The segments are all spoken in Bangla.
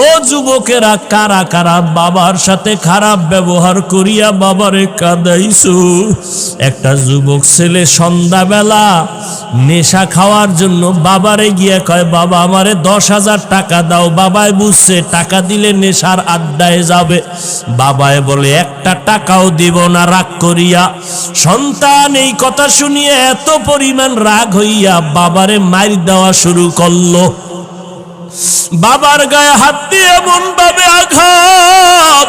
ও যুবকেরা, কারা কারা বাবার সাথে খারাপ ব্যবহার করিয়া বাবারে কাঁদাইছো? একটা যুবক ছেলে সন্ধ্যাবেলা নেশা খাওয়ার জন্য বাবারে গিয়ে কয়, বাবা আমারে 10,000 টাকা দাও। বাবায় বুঝছে টাকা দিলে নেশার আড্ডায় যাবে। বাবায় বলে, একটা টাকাও দিব না, রাগ করিয়া। সন্তান এই কথা শুনিয়ে এত পরিমাণ রাগ হইয়া বাবারে মাইর দেওয়া শুরু করলো। বাবার গায়ে হাত দিয়ে এমন ভাবে আঘাত,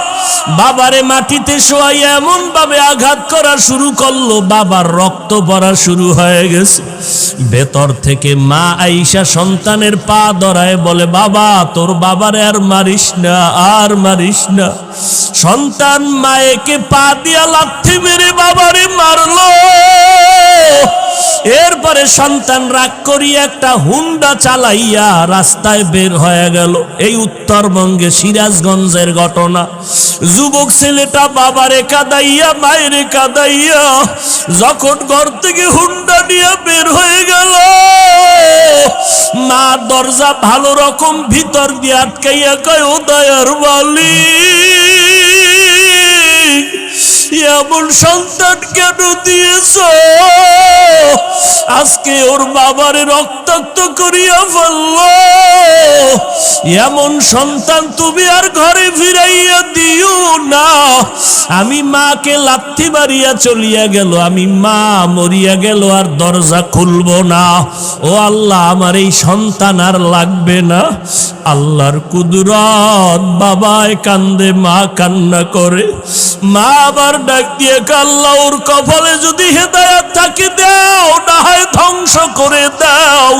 বাবারে মাটিতে শোয়াইয়া এমন ভাবে আঘাত করা শুরু করলো, বাবার রক্ত পড়া শুরু হয়ে গেছে। ভেতর থেকে মা আইসা সন্তানের পা ধরায় বলে, বাবা তোর বাবারে আর মারিস না, আর মারিস না। সন্তান মায়েকে পা দিয়া লাথি মেরে বাবারে মারলো। এরপরে সন্তান রাগ করিয়া একটা হুন্ডা চালাইয়া রাস্তায় বের হয়ে গেল। এই উত্তরবঙ্গে সিরাজগঞ্জের ঘটনা। যুবক ছেলেটা বাবারে কাঁদাইয়া মায়েরে কাঁদাইয়া যখন ঘর থেকে হুন্ডা নিয়ে বের হয়ে গেল, মা দরজা ভালো রকম ভিতর দিয়ে আটকাইয়া কয়, ও দয়ার মালিক, এমন সন্তান কেন দিয়েছ? আজকে ওর বাবারে রক্তাক্ত করিয়া ফেলল। এমন সন্তান তুমি আর ঘরে ফিরাইয়া দিও না। আমি মাকে লাথি মারিয়া চলিয়া গেল, আমি মা মরিয়া গেল, আর দরজা খুলব না। ও আল্লাহ, আমার এই সন্তান আর লাগবে না। আল্লাহর কুদরত, বাবায় কান্দে, মা কান্না করে। মা আবার ডাক দিয়ে, আল্লাহ ওর কপালে যদি হেদায়েত থাকে দাও, না হয় ধ্বংস করে দাও।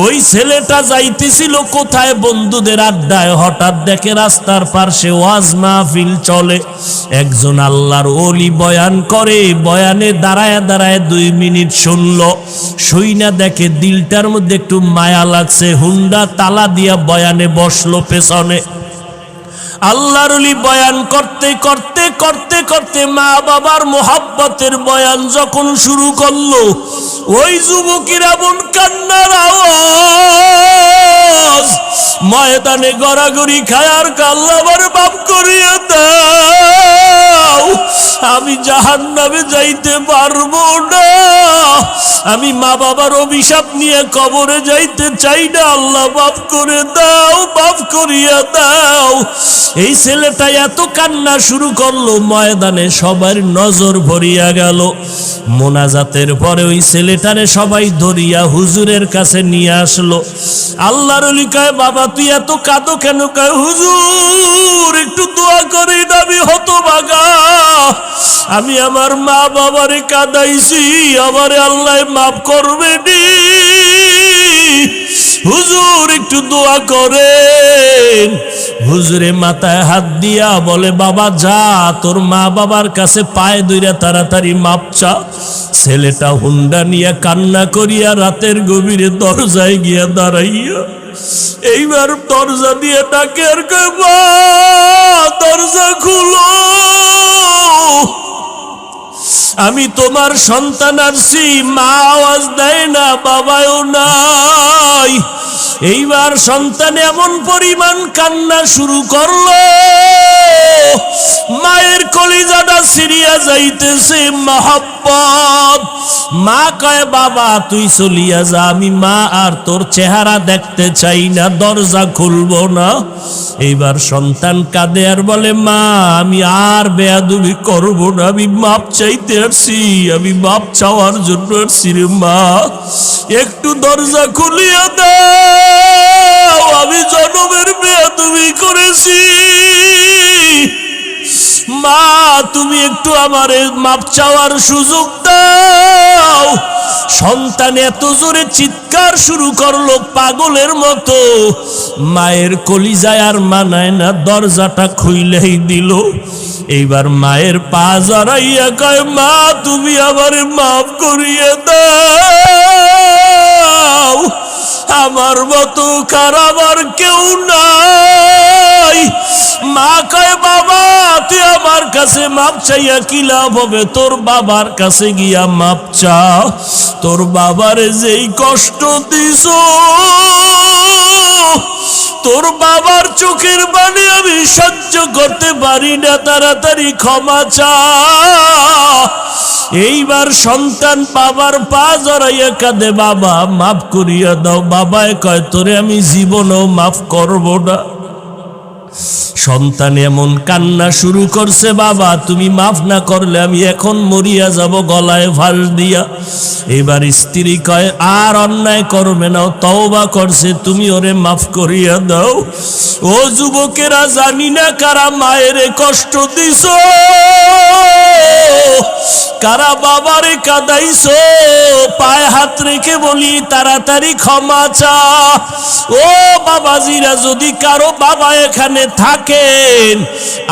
ওই ছেলেটা যাইতেছিল কোথায়? বন্ধুদের আড্ডায়। হঠাৎ দেখে রাস্তার পাশে ওয়াজ মাহফিল চলে, একজন আল্লাহর ওলি বয়ান করে। বয়ানে দাঁড়ায় দাঁড়ায় 2 মিনিট শুনলো। শুইনা দেখে দিলটার মধ্যে একটু মায়া লাগছে। হুন্ডা তালা দিয়া বয়ানে বসলো পেছনে। আল্লাহর ওলি বয়ান করতে করতে করতে করতে মা বাবার মোহাব্বতের বয়ান যখন শুরু করলো, ওই যুবকের এমন কান্নার আওয়াজ, ময়দানে গড়াগড়ি খায় আর আল্লাহ আমার মাফ করিয়ে দাও, আমি জাহান্নামে যাইতে পারবো না, আমি মা বাবার অভিশাপ নিয়ে কবরে যাইতে চাই না, আল্লাহ মাফ করে দাও, মাফ করিয়া দাও। এই ছেলেটা এত কান্না শুরু করলো, ময়দানে সবার নজর ভরিয়া গেল। মোনাজাতের পরে ওই ছেলেটারে সবাই ধরিয়া হুজুরের কাছে নিয়ে আসলো। আল্লাহর ওলি কয়, বাবা তুই এত কাঁদো কেন? কয়, হুজুর একটু দোয়া করি, আমি হতভাগা, আমি আমার মা বাবারে কাঁদাইছি, আমারে আল্লাহ মাফ করবে নি, হুজুর একটু দোয়া করেন। হুজুরে মাথায় হাত দিয়া বলে, বাবা যা, তোর মা বাবার কাছে পায়ে ধইরা তাড়াতাড়ি মাপ চা। ছেলেটা হুন্ডা নিয়ে কান্না করিয়া রাতের গভীরে দরজায় গিয়া দাঁড়াইয়া এইবার দরজা দিয়ে ডাকে আর কয়, মা দরজা খুলো, আমি তোমার সন্তান আসছি। মা আওয়াজ দেয় না, বাবাও নাই। এইবার সন্তান এমন পরিমাণ কান্না শুরু করলো, মায়ের কলিজাটা ছিঁড়িয়া যাইতেছে মহব্বত। মা কয়, বাবা তুই চলিয়া যা, আমি মা আর তোর চেহারা দেখতে চাই না, দরজা খুলবো না। এইবার সন্তান কাঁদে আর বলে, মা আমি আর বেয়াদবি করবো না, আমি মাপ চাইতে আসছি, আমি মাপ চাওয়ার জন্য আসছি রে মা, একটু দরজা খুলিয়া দাও, আমি জনমের বেয়াদবি করেছি, মা তুমি একটু আমারে মাপ চাওয়ার সুযোগ দাও। সন্তান এত জোরে চিৎকার শুরু করলো পাগলের মতো, মায়ের কলিজায় আর মানায় না, দরজাটা খুইলেই দিল। এইবার মায়ের পা জড়াইয়া কয়, মা তুমি আমারে মাফ করিয়ে দাও, আমার মতো খারাপ আর কেউ নাই। মা কয়, বাবা তুই আমার কাছে মাপ চাইয়া কি লাভ হবে, তোর বাবার কাছে গিয়া মাপ চা, তোর বাবারে যেই কষ্ট দিছো, তোর বাবার চোখের পানি আমি সহ্য করতে পারি না, তাড়াতাড়ি ক্ষমা চা। এইবার সন্তান বাবার পা জড়াইয়া কাঁদে, বাবা মাফ করিয়া দাও। বাবায় কয়, তোরে আমি জীবনেও মাফ করব না। সন্তান এমন কান্না শুরু করছে, বাবা তুমি মাফ না করলে আমি এখন মরিয়া যাব গলায় ফাঁস দিয়া। এবার স্ত্রী কয়, আর অন্যায় করবে না, তওবা করছে, তুমি ওরে মাফ করিয়া দাও। ও যুবকেরা, জানি না কারা মায়ের কষ্ট দিছ, কারা বাবারে কাঁদাইছো, পায়ে হাত রেখে বলি তাড়াতাড়ি ক্ষমা চা। ও বাবাজিরা, যদি কারো বাবা এখানে থাকেন,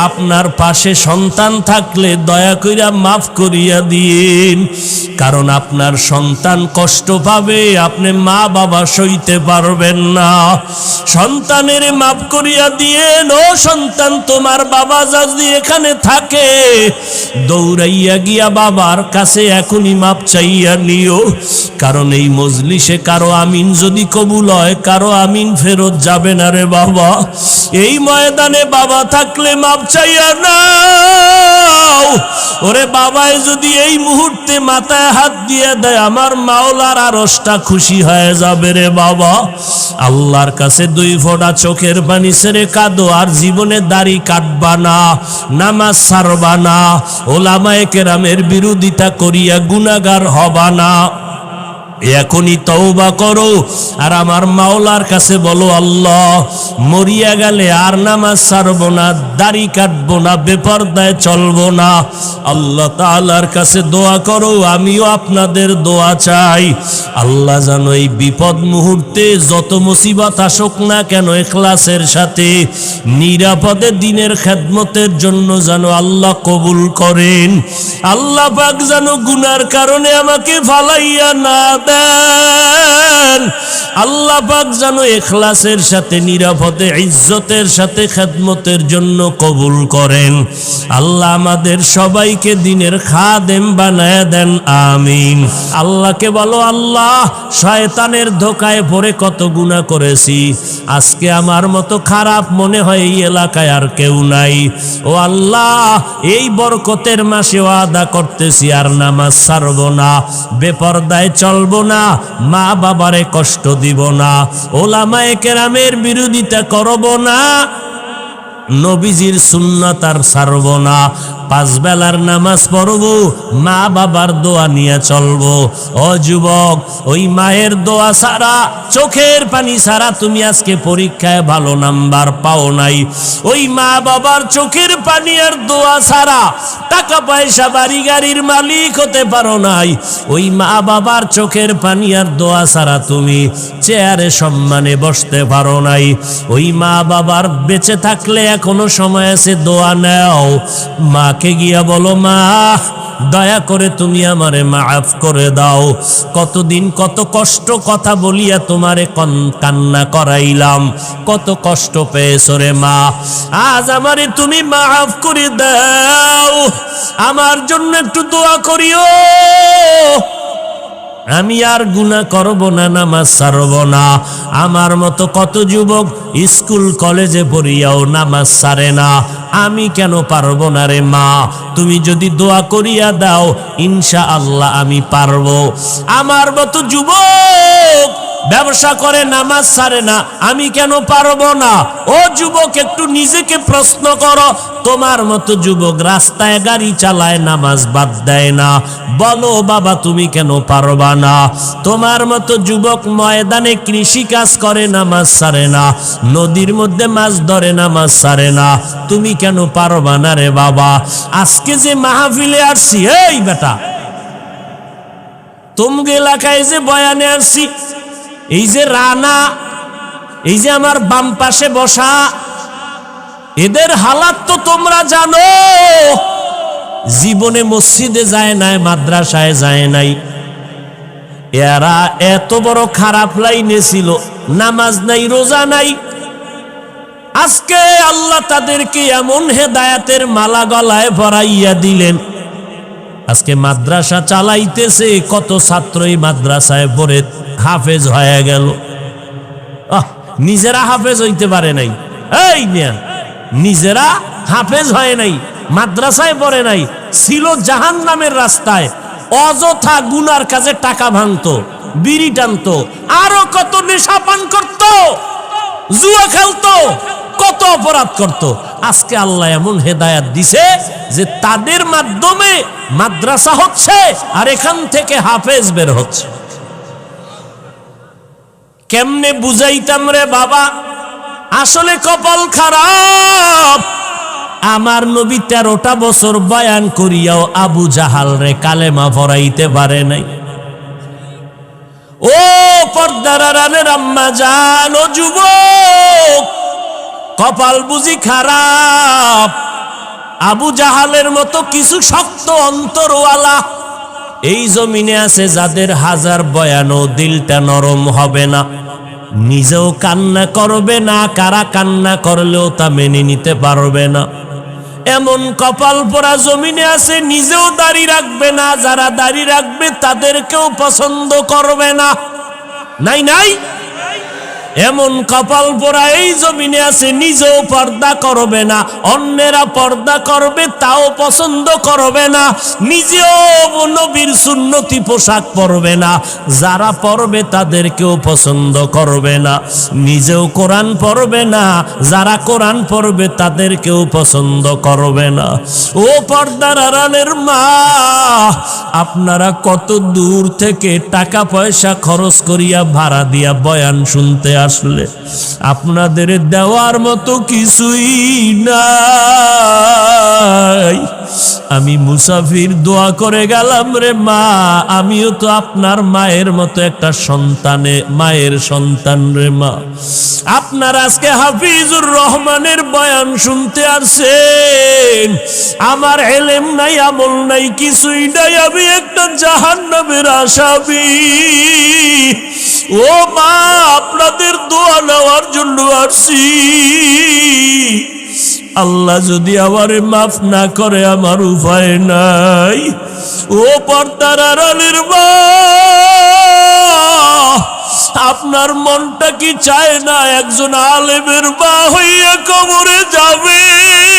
আপনার পাশে সন্তান থাকলে দয়া কইরা মাফ করিয়া দিন, কারণ আপনার সন্তান কষ্ট পাবে, আপনি মা বাবা সইতে পারবেন না। সন্তানের মাফ করিয়া দিয়েন। ও সন্তান, তোমার বাবা যদি এখানে থাকে, দৌড়াইয়া গিয়া বাবার কাছে এখনই মাপ চাইয়া নিও, কারণ এই মজলিসে কারো আমিন যদি কবুল হয়, কারো আমিন ফেরত যাবে না রে বাবা। এই ময়দানে বাবা থাকলে মাপ চাইয়া নাও। ওরে বাবায় যদি এই মুহূর্তে মাথায় হাত দিয়ে দেয়, আমার মাওলার আরশটা খুশি হয়ে যাবে রে বাবা। আল্লাহর কাছে 2 ফোঁটা চোখের পানি ছেড়ে কাঁদো, আর জীবনে দাড়ি কাটবা না, নামাজ ছাড়বা না, ওলামায়ে কেরামের বিরোধিতা করিয়া গুনাহগার হবা না। এখনই তওবা করো আর আমার মাওলার কাছে বলো, আল্লাহ মরিয়া গেলে আর নামাজ ছাড়বো না, দাড়ি কাটবো না, বেপরদায় চলবো না। আল্লাহ তাআলার কাছে দোয়া করো, আমিও আপনাদের দোয়া চাই। আল্লাহ যেন এই বিপদ মুহূর্তে যত মুসিবত আসুক না কেন, ইখলাসের সাথে নিরাপদে দিনের খেদমতের জন্য যেন আল্লাহ কবুল করেন। আল্লাহ পাক যেন গুনার কারণে আমাকে ফালাইয়া না দেন। আল্লাহ পাক যেন ইখলাসের সাথে নিরাপদে ইজ্জতের সাথে খেদমতের জন্য কবুল করেন। আল্লাহ আমাদের সবাইকে দিনের খাদেম বানায় দেন, আমিন। আল্লাহকে বলো, আল্লাহ শয়তানের ধোকায় পড়ে কত গুনাহ করেছি, আজকে আমার মতো খারাপ মনে হয় এই এলাকায় আর কেউ নাই। ও আল্লাহ, এই বরকতের মাসে ওয়াদা করতেছি আর নামাজ ছাড়বো না, বেপরদায় চলবো না, মা বাবারে কষ্ট দিব না, ওলামায়ে কেরামের বিরোধিতা করব না, নবীজির সুন্নাত আর ছাড়ব না, 5 বেলার নামাজ পড়ব, মা বাবার দোয়া নিয়ে চলবো। ও যুবক, ওই মায়ের দোয়া ছাড়া, চোখের পানি ছাড়া তুমি আজকে পরীক্ষায় ভালো নাম্বার পাও নাই। ওই মা বাবার চোখের পানি আর দোয়া ছাড়া টাকা পয়সা বাড়ি গাড়ির মালিক হতে পারো নাই। ওই মা বাবার চোখের পানি আর দোয়া ছাড়া তুমি চেয়ারে সম্মানে বসতে পারো নাই। ওই মা বাবার বেঁচে থাকলে এখনো সময় আছে, দোয়া নাও। মাকে গিয়া বলো, মা দয়া করে তুমি আমারে মাফ করে দাও, কতদিন কত কষ্ট কথা বলিয়া তোমারে কান্না করাইলাম, কত কষ্ট পেয়েছো রে মা, আজ আমারে তুমি মাফ করে দাও, আমার জন্য একটু দোয়া করিও, আমি আর গুনাহ করব না, নামাজ ছাড়ব না। আমার মতো কত যুবক স্কুল কলেজে পড়িয়াও নামাজ ছাড়ে না, আমি কেন পারবো না রে মা? তুমি যদি দোয়া করিয়া দাও, ইনশাআল্লাহ আমি পারবো। আমার মতো যুবক ব্যবসা করে নামাজ ছাড়ে না, আমি কেন পারবো না? ও যুবক, একটু নিজেকে প্রশ্ন করো। তোমার মতো যুবক রাস্তায় গাড়ি চালায়, নামাজ বাদ দেয় না, বলো বাবা তুমি কেন পারবা না? তোমার মতো যুবক ময়দানে কৃষি কাজ করে, নামাজ ছাড়ে না, নদীর মধ্যে মাছ ধরে, নামাজ ছাড়ে না, তুমি কেন পারবা না রে বাবা? আজকে যে মাহফিলে আসছি, এই বেটা তোমাকে এলাকায় যে বয়ানে আসছি, এই যে রানা, এই যে আমার বাম পাশে বসা, এদের হালাত তো তোমরা জানো। জীবনে মসজিদে যায় নাই, মাদ্রাসায় যায় নাই, এরা এত বড় খারাপ লাইনে ছিল, নামাজ নাই, রোজা নাই। আজকে আল্লাহ তাদেরকে এমন হেদায়েতের মালা গলায় পরাইয়া দিলেন, আজকে মাদ্রাসা চালাইতেছে, কত ছাত্রই মাদ্রাসায় পড়ে হাফেজ হয়ে গেল। নিজেরা হাফেজ হইতে পারে নাই। এই মিয়া, নিজেরা হাফেজ হয় নাই, মাদ্রাসায় পড়ে নাই, ছিল জাহান্নামের রাস্তায়, অযথা গুনার কাজে টাকা ভাঙতো, বিড়ি টানতো, আরো কত নেশা পান করতো, জুয়া খেলতো, কত অপরাধ করত। আজকে আল্লাহ এমন হেদায়াত দিছে যে তাদের মাধ্যমে মাদ্রাসা হচ্ছে আর এখান থেকে হাফেজ বের হচ্ছে। কেমনে বুঝাইতাম রে বাবা, আসলে কপাল খারাপ। আমার নবী 13টা বছর বয়ান করিয়াও আবু জাহাল রে কালেমা পড়াইতে পারে নাই। ও পর্দার আড়ালের আম্মা জান, ও যুবক, কপাল বুঝি খারাপ। আবু জাহালের মতো কিছু শক্ত অন্তরওয়ালা এই জমিনে আছে যাদের হাজার বয়ানও দিলটা নরম হবে না, নিজেও কান্না করবে না, কারা কান্না করলেও তা মেনে নিতে পারবে না। এমন কপাল পোড়া জমিনে আছে, নিজেও দাড়ি রাখবে না, যারা দাড়ি রাখবে তাদেরকেও পছন্দ করবে না। নাই নাই, এমন কপাল পোড়া এই জমিনে আছে, নিজেও পর্দা করবে না, অন্যেরা পর্দা করবে তাও পছন্দ করবে না, নিজেও নবীর সুন্নতি পোশাক পরবে না, যারা পরবে তাদেরকেও পছন্দ করবে না, নিজেও কোরআন পড়বে না, যারা কোরআন পড়বে তাদেরকেও পছন্দ করবে না। ও পর্দার আড়ালের মা, আপনারা কত দূর থেকে টাকা পয়সা খরচ করিয়া ভাড়া দিয়া বয়ান শুনতে আসলে, আপনাদের দেওয়ার মতো কিছুই নাই। আমি মুসাফির দোয়া করে গেলাম রে মা, আমিও তো আপনার মায়ের মতো একটা সন্তানে, মায়ের সন্তান রে মা। আপনার আজকে হাফিজুর রহমানের বয়ান শুনতে আসছেন, আমার এলেম নাই, আমল নাই, কিছুই নাই, আমি একটা জাহান্নামের আসামি। ও মা, আপনাদের দোয়া নেওয়ার জন্য আসছি। আল্লাহ যদি আমারে মাফ না করে আমার উপায় নাই। ও পর্দার আড়ালের মা, আপনার মনটা কি চায় না একজন আলেমের মা হইয়া কবরে যাবেন,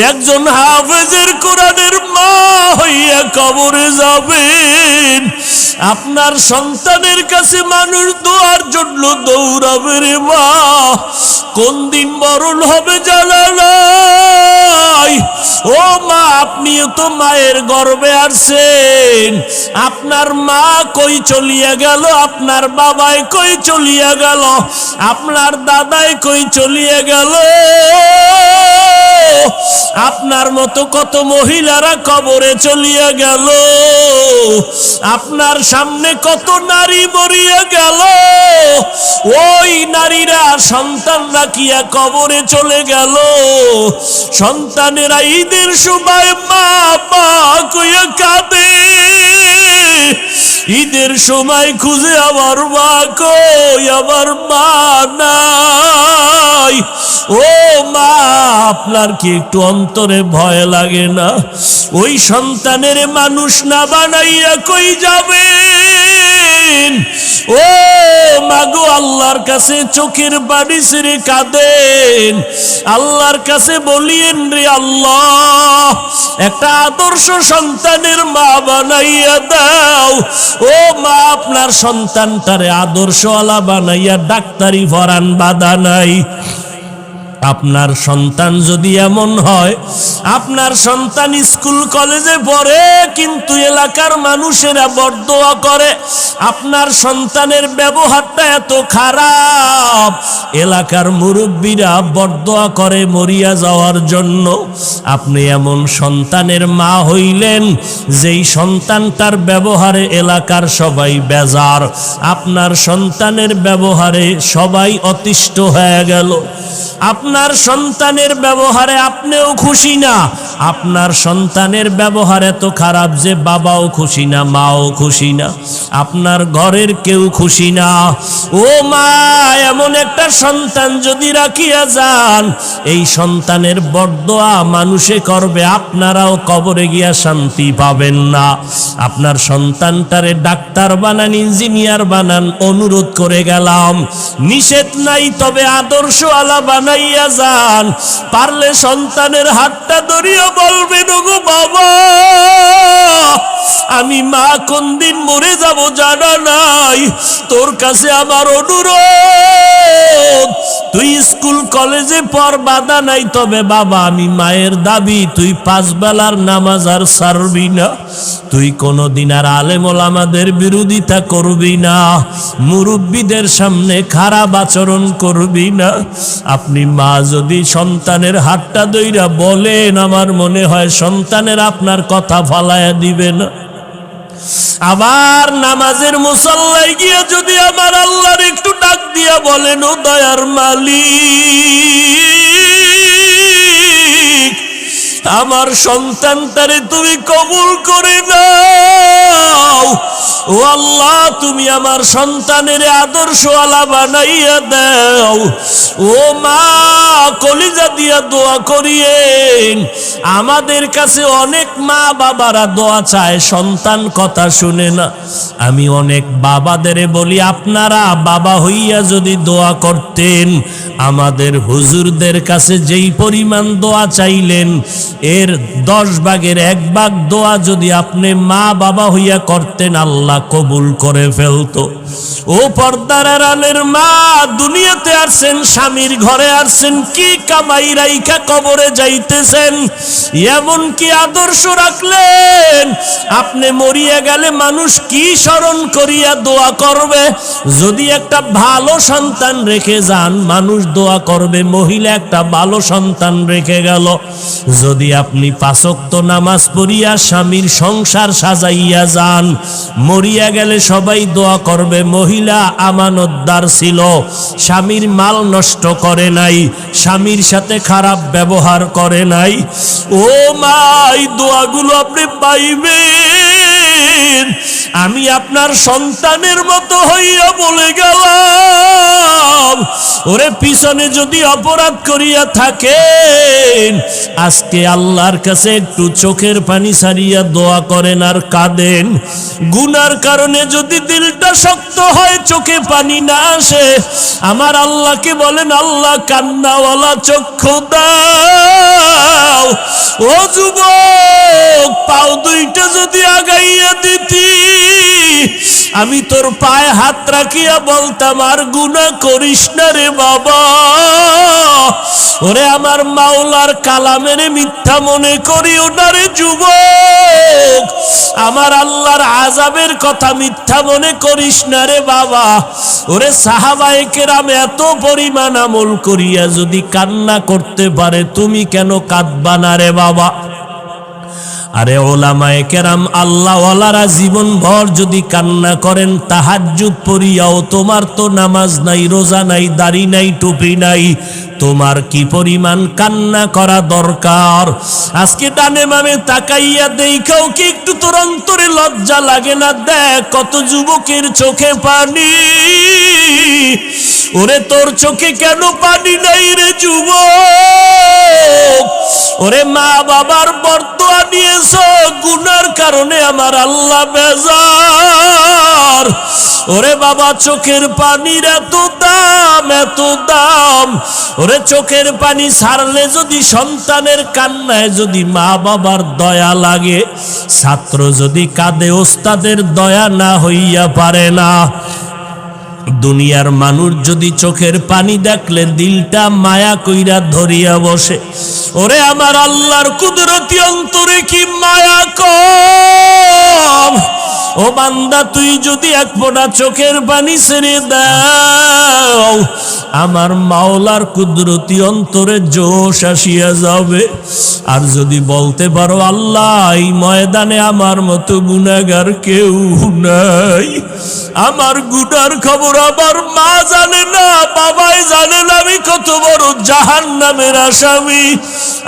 একজন হাফেজের কোরআনের মা হইয়া কবরে যাবেন? আপনার সন্তানের কাছে মানুষ দোয়ার জন্য দৌড়াবে রে মা, কোন দিন মরণ হবে জানা নাই। ও মা, আপনিও তো মায়ের গর্ভে আসছেন, আপনার মা কই চলিয়া গেল, আপনার বাবাই কই চলিয়া গেল, আপনার দাদাই কই চলিয়া গেল। আপনার মতো কত মহিলারা কবরে চলিয়া গেল, আপনার সামনে কত নারী মরিয়া গেল, ওই নারীরা সন্তান রাখিয়া কবরে চলে গেল। সন্তানেরা ঈদের সময় মা মা কইয়া কাঁদে, ঈদের সময় খুঁজে আমার মা কই, আমার মা নাই। ও মা, আপনার কি একটু অন্তরে ভয় লাগে না? ওই সন্তানের মানুষ না বানাইয়া কই যাবেন? ও মাগো, আল্লাহর কাছে চোখের পানি ছেড়ে কাঁদেন, আল্লাহর কাছে বলিয়েন রে আল্লাহ, একটা আদর্শ সন্তানের মা বানাইয়া দাও। ও মা, আপনার সন্তানটারে আদর্শওয়ালা বানাইয়া ডাক্তারি পড়ান, বাধা নাই। আপনার সন্তান যদি এমন হয়, আপনার সন্তান স্কুল কলেজে পড়ে কিন্তু এলাকার মানুষেরা বরদোয়া করে, আপনার সন্তানের ব্যবহারটা এত খারাপ, এলাকার মুরব্বীরা বরদোয়া করে মরিয়া যাওয়ার জন্য, আপনি এমন সন্তানের মা হইলেন যেই সন্তানটার ব্যবহারে এলাকার সবাই বেজার, আপনার সন্তানের ব্যবহারে সবাই অতিষ্ঠ হয়ে গেল। আপনার সন্তানের ব্যবহারে আপনিও খুশি না, আপনার সন্তানের ব্যবহার এত খারাপ যে বাবাও খুশি না, মাও খুশি না, আপনার ঘরের কেউ খুশি না। ও মা, এমন একটা সন্তান যদি রাখিয়া যান, এই সন্তানের বরদোয়া মানুষে করবে, আপনারাও কবরে গিয়া শান্তি পাবেন না। আপনার সন্তানটারে ডাক্তার বানান, ইঞ্জিনিয়ার বানান, অনুরোধ করে গেলাম, নিষেধ নাই, তবে আদর্শ আলা বানাইয়া যান। পারলে সন্তানের হাতটা ধরিয়া বলবেন, ওগো বাবা, আমি মা কোন দিন মরে যাব জানা নাই, তোর কাছে আমার অনুরোধ, তুই স্কুল কলেজে পড়, বাধা নাই, তবে বাবা আমি মায়ের দাবি, তুই 5 বেলার নামাজ আর ছাড়বি না, তুই কোনদিন আর আলেম ওলামাদের বিরোধিতা করবি না, মুরব্বীদের সামনে খারাপ আচরণ করবি না। আপনি মা যদি সন্তানের হাতটা ধইরা বলেন, আমার মনে হয় সন্তানের আপনার কথা ফালায়া দিবে না। আবার নামাজের মুসল্লায় গিয়া যদি আমার আল্লাহর একটু ডাক দিয়া বলেন, ও দয়ার মালিক, আমার সন্তানটারে তুমি কবুল করে নাও, ও আল্লাহ তুমি আমার সন্তানের আদর্শওয়ালা বানাইয়া দাও। ও মা, কলিজা দিয়া দোয়া করিয়েন। আমাদের কাছে অনেক মা বাবারা দোয়া চায়, সন্তান কথা শুনে না। আমি অনেক বাবাদের বলি, আপনারা বাবা হইয়া যদি দোয়া করতেন, আমাদের হুজুরদের কাছে যেই পরিমাণ দোয়া চাইলেন, এর 10 ভাগের 1 ভাগ দোয়া যদি আপনি মা বাবা হইয়া করতেন, আল্লাহ কবুল করে ফেলতো। ও পর্দার আড়ালের মা, দুনিয়াতে আসছেন, স্বামীর ঘরে আসছেন, কি কামাই রাইখা কবরে যাইতেছেন, এমন কি আদর্শ রাখলেন, আপনি মরিয়া গেলে মানুষ কি স্মরণ করিয়া দোয়া করবে? যদি একটা ভালো সন্তান রেখে যান, মানুষ দোয়া করবে, মহিলা একটা ভালো সন্তান রেখে গেল। যদি আপনি 5 ওয়াক্ত নামাজ পড়িয়া স্বামীর সংসার সাজাইয়া যান, মরিয়া গেলে সবাই দোয়া করবে, মহিলা আমানতদার ছিল, স্বামীর মাল নষ্ট করে নাই, স্বামীর সাথে খারাপ ব্যবহার করে নাই। ও মা, এই দোয়াগুলো আপনি পাইবেন। আমি আপনার সন্তানের মতো হইয়া বলে গেলাম, ওরে পিছনে যদি অপরাধ করিয়া থাকেন, আজকে আল্লাহর কাছে একটু চোখের পানি ছাড়িয়া দোয়া করেন আর কাঁদেন। গুনার কারণে যদি দিলটা শক্ত হয়, চোখে পানি না আসে, আমার আল্লাহকে বলেন, আল্লাহ কান্নাওয়ালা চক্ষু দাও। ও যুবক, পাও 2টা যদি আগাইয়া দিতি, আমি তোর পায়ে হাত রাখিয়া বলতাম, আর গুনাহ করিস না রে বাবা। ওরে আমার মাওলার কালামের মিথ্যা মনে করিও না রে যুবক, আমার আল্লাহর আযাবের কথা মিথ্যা মনে করিস না রে বাবা। ওরে সাহাবায়ে কেরাম এত পরিমাণ আমল করিয়া যদি কান্না করতে পারে, তুমি কেন কাঁদবা না রে বাবা? আরে ওলামায়ে কেরাম, আল্লাহওয়ালারা জীবন ভর যদি কান্না করেন, তাহাজ্জুদ পড়িয়াও, তোমার তো নামাজ নাই, রোজা নাই, দাড়ি নাই, টুপি নাই, তোমার কি পরিমাণ কান্না করা দরকার? আজকে ডানে বামে তাকাইয়া দেখাও কি একটু তোর অন্তরে লজ্জা লাগে না? দেখ কত যুবকের চোখে পানি। ওরে তোর চোখে কেন পানি নাই রে যুবক? ওরে মা বাবার বরদোয়া নিয়েছ, গুনার কারণে আমার আল্লাহ বেজার। ওরে বাবা, চোখের পানির এত দাম, এত দাম। ওরে চোখের পানি ছাড়লে যদি সন্তানের কান্নায় যদি মা বাবার দয়া লাগে, ছাত্র যদি কাঁদে ওস্তাদের দয়া না হইয়া পারে না। দুনিয়ার মানুষ যদি চোখের পানি দেখলে দিলটা মায়া কইরা ধরিয়া বসে। ওরে আমার আল্লাহর কুদরতি অন্তরে কি মায়া কম? ও বান্দা, তুই যদি 1 ফোঁটা চোখের পানি ছেড়ে দাও, আমার মাওলার কুদরতি অন্তরে জোশ আসিয়া যাবে। আর যদি বলতে পারো, আল্লাহ এই ময়দানে আমার মতো গুনাহগার কেউ নাই, আমার গুনার খবর আমার মা জানে না, বাবাই জানে না, আমি কত বড় জাহান্নামের আসামি।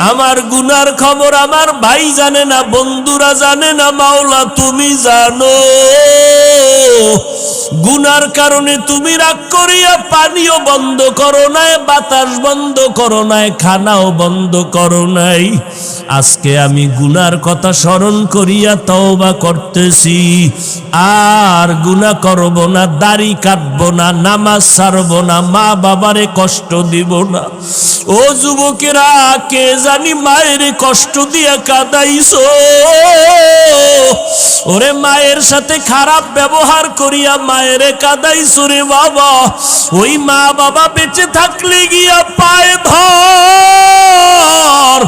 আমার গুনার খবর আমার ভাই জানে না, বন্ধুরা জানে না, মাওলা তুমি জানো। গুনার কারণে তুমি রাগ করিয়া পানিও বন্ধ করো নাই, বাতাস বন্ধ করো নাই, খানাও বন্ধ করো নাই। আজকে আমি গুনার কথা স্মরণ করিয়া তওবা করতেছি, আর গুনাহ করব না, দাড়ি কাটবো না, নামাজ ছাড়বো না, মা বাবারে কষ্ট দিব না। ও যুবকেরা, কে জানি মায়ের কষ্ট দিয়া কাঁদাইছো, ওরে মায়ের সাথে খারাপ ব্যবহার করিয়া মায়েরে কাঁদাইছো রে বাবা। ওই মা বাবা বেঁচে থাকলে গিয়া পায়ে ধর,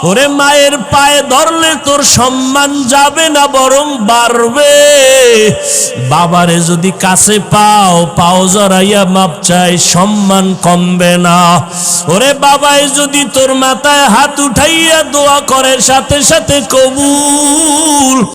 ওরে মায়ের পায়ে ধরলে তোর সম্মান যাবে না, বরং বাড়বে। বাবারে যদি কাছে পাও, পাও জড়াইয়া মাপ চাই, সম্মান কমবে না। ওরে বাবাই যদি তোর মাথায় হাত উঠাইয়া দোয়া করে, সাথে সাথে কবুল।